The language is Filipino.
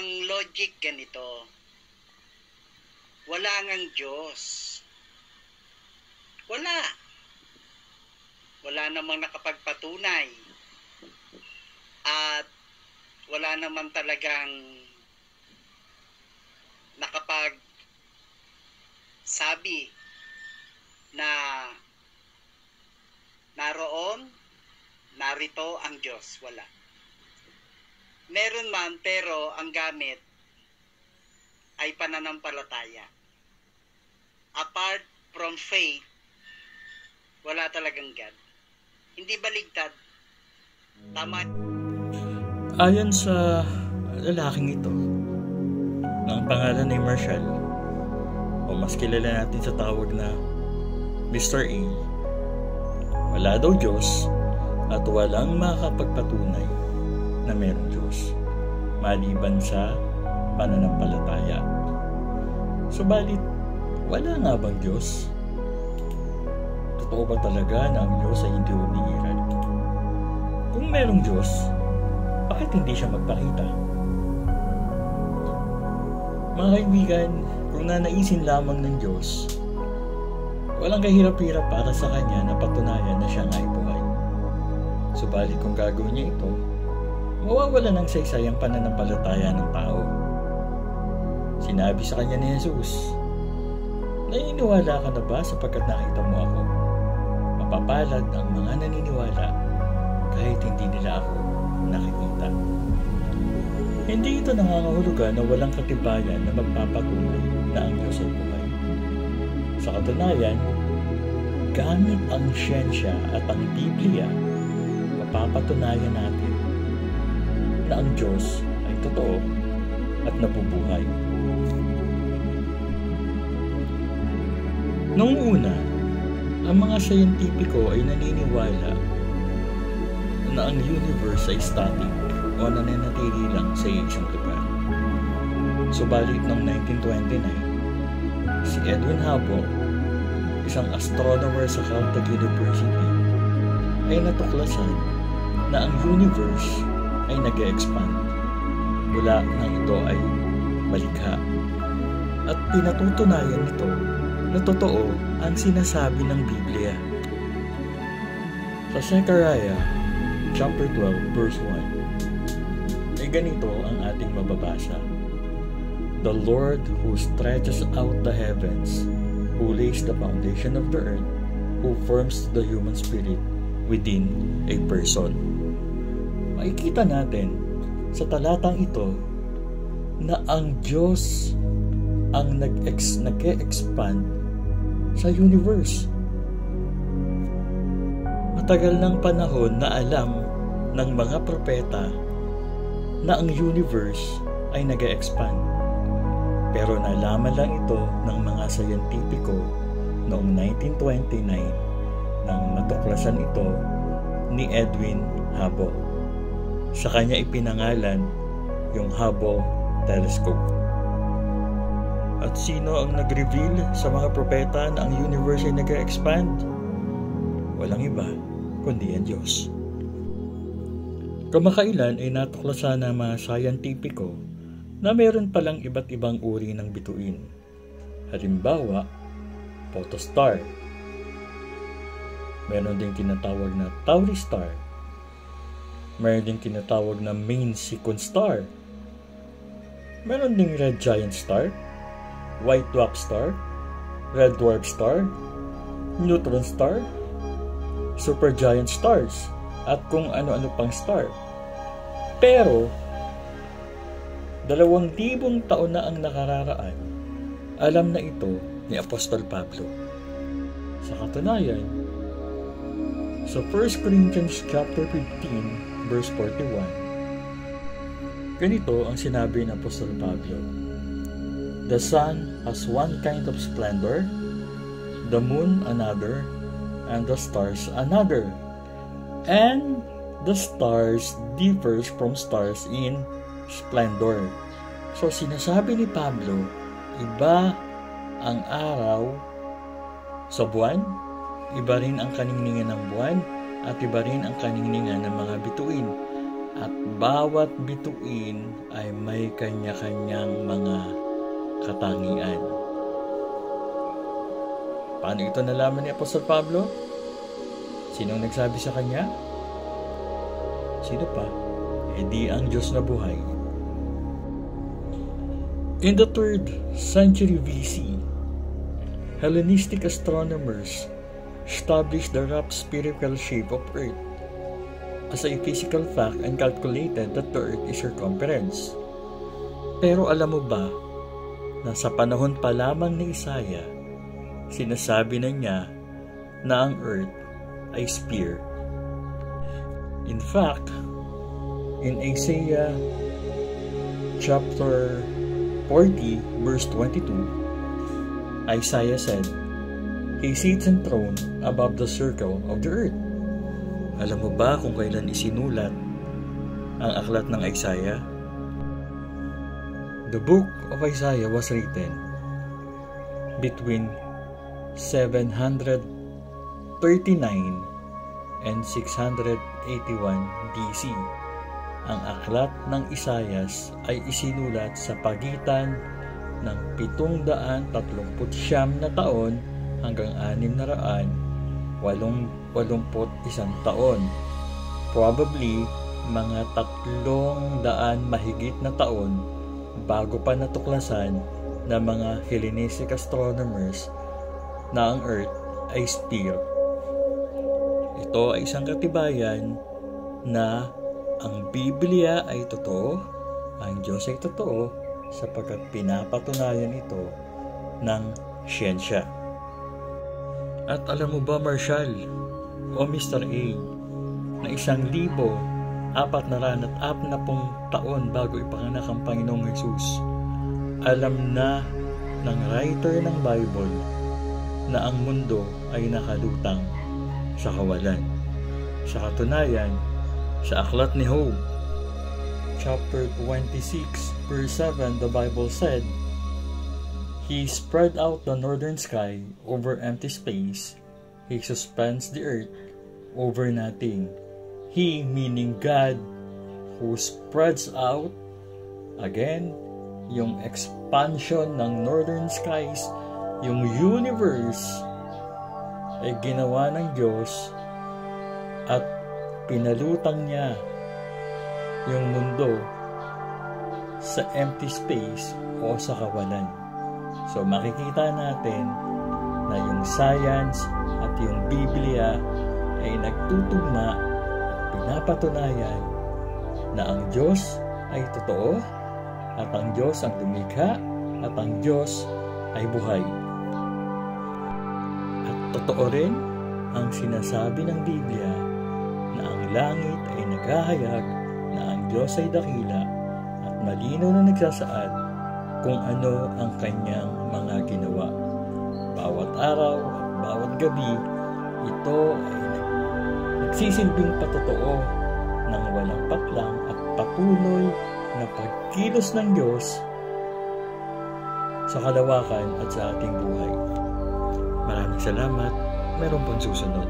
Ang logic ganito, wala ngang Diyos. Wala namang nakapagpatunay. At wala naman talagang nakapagsabi na narito ang Diyos. Wala. Meron man, pero ang gamit ay pananampalataya. Apart from faith, wala talagang God. Hindi baligtad. Tama. Ayon sa lalaking ito, ng pangalan ni Marshall, o mas kilala natin sa tawag na Mr. A, wala daw Diyos at walang makakapagpatunay na mayroong Diyos maliban sa pananampalataya. Subalit, wala nga bang Diyos? Totoo ba talaga na ang Diyos ay hindi umiiral? Kung mayroong Diyos, bakit hindi siya magpakita? Mga kaibigan, kung nanaisin lamang ng Diyos, walang kahirap-hirap para sa Kanya na patunayan na siya ay buhay. Subalit kung gagawin niya ito, mawawala ng saysay ang pananampalataya ng tao. Sinabi sa kanya ni Jesus, naniniwala ka na ba sapagkat nakita mo ako? Mapapalad ang mga naniniwala kahit hindi nila ako nakikita. Hindi ito nangangahulugan na walang katibayan na magpapatunay na ang Diyos ay buhay. Sa katunayan, gamit ang siyensya at ang Biblia, mapapatunayan natin na ang Diyos ay totoo at nabubuhay. Noong una, ang mga siyentipiko ay naniniwala na ang universe ay static o nananatili lang sa isang lugar. Subalit noong 1929, si Edwin Hubble, isang astronomer sa Caltech University, ay natuklasan na ang universe ay nag-e-expand mula nang ito ay malikha. At pinatutunayan nito na totoo ang sinasabi ng Biblia. Sa Zechariah chapter 12 verse 1 ay ganito ang ating mababasa. The Lord who stretches out the heavens, who lays the foundation of the earth, who forms the human spirit within a person. Makikita natin sa talatang ito na ang Diyos ang nag-e-expand sa universe. Matagal ng panahon na alam ng mga propeta na ang universe ay nag-e-expand. Pero nalaman lang ito ng mga scientifico noong 1929 nang matuklasan ito ni Edwin Hubble. Sa kanya ipinangalan yung Hubble Telescope. At sino ang nag-reveal sa mga propeta na ang universe ay nag-expand? Walang iba, kundi ang Diyos. Kamakailan ay natuklasan ng mga scientifico na meron palang iba't ibang uri ng bituin. Halimbawa, photostar. Meron ding tinatawag na Taurus star. Meron ding tinatawag na main sequence star. Meron ding red giant star, white dwarf star, red dwarf star, neutron star, supergiant stars, at kung ano-ano pang star. Pero 2,000 taon na ang nakararaan, alam na ito ni Apostol Pablo. Sa katunayan, sa 1 Corinthians chapter 15 verse 41, ganito ang sinabi ng Apostol Pablo. The sun has one kind of splendor, the moon another, and the stars another. And the stars differs from stars in splendor. So sinasabi ni Pablo, iba ang araw sa buwan, iba rin ang kaningningan ng buwan, at iba rin ang kaningningan ng mga bituin. At bawat bituin ay may kanya-kanyang mga katangian. Paano ito nalaman ni Apostol Pablo? Sinong nagsabi sa kanya? Sino pa? Di ang Diyos na buhay. In the 3rd century BC, Hellenistic astronomers established the rough spherical shape of Earth as a physical fact and calculated that the Earth is circumference. Pero alam mo ba na sa panahon pa lamang ni Isaiah, sinasabi na niya na ang Earth ay sphere. In fact, in Isaiah chapter 40 verse 22, Isaiah said, He sits enthroned above the circle of the earth. Alam mo ba kung kailan isinulat ang aklat ng Isaiah? The book of Isaiah was written between 739 and 681 BC. Ang aklat ng Isaias ay isinulat sa pagitan ng 739 na taon hanggang 681 taon. Probably mga 300 mahigit na taon bago pa natuklasan ng mga Hellenistic astronomers na ang Earth ay sphere. Ito ay isang katibayan na ang Biblia ay totoo, ang Diyos ay totoo, sapagkat pinapatunayan ito ng siyensya. At alam mo ba, Marshall o Mr. A, na 1,440 taon bago ipanganak ang Panginoong Jesus, alam na ng writer ng Bible na ang mundo ay nakalutang sa kawalan. Sa katunayan, sa aklat ni Job, chapter 26, verse 7, the Bible said, He spread out the northern sky over empty space. He suspends the earth over nothing. He, meaning God, who spreads out, again, yung expansion ng northern skies, yung universe, ay ginawa ng Diyos at pinalutang niya yung mundo sa empty space o sa kawalan. So makikita natin na yung science at yung Biblia ay nagtutugma at pinapatunayan na ang Diyos ay totoo at ang Diyos ang lumikha at ang Diyos ay buhay. At totoo rin ang sinasabi ng Biblia na ang langit ay naghahayag na ang Diyos ay dakila at malinaw na nagsasaad kung ano ang kanyang mga ginawa. Bawat araw at bawat gabi, ito ay nagsisilbing patotoo ng walang patlang at patuloy na pagkilos ng Diyos sa kalawakan at sa ating buhay. Maraming salamat. Meron pong susunod.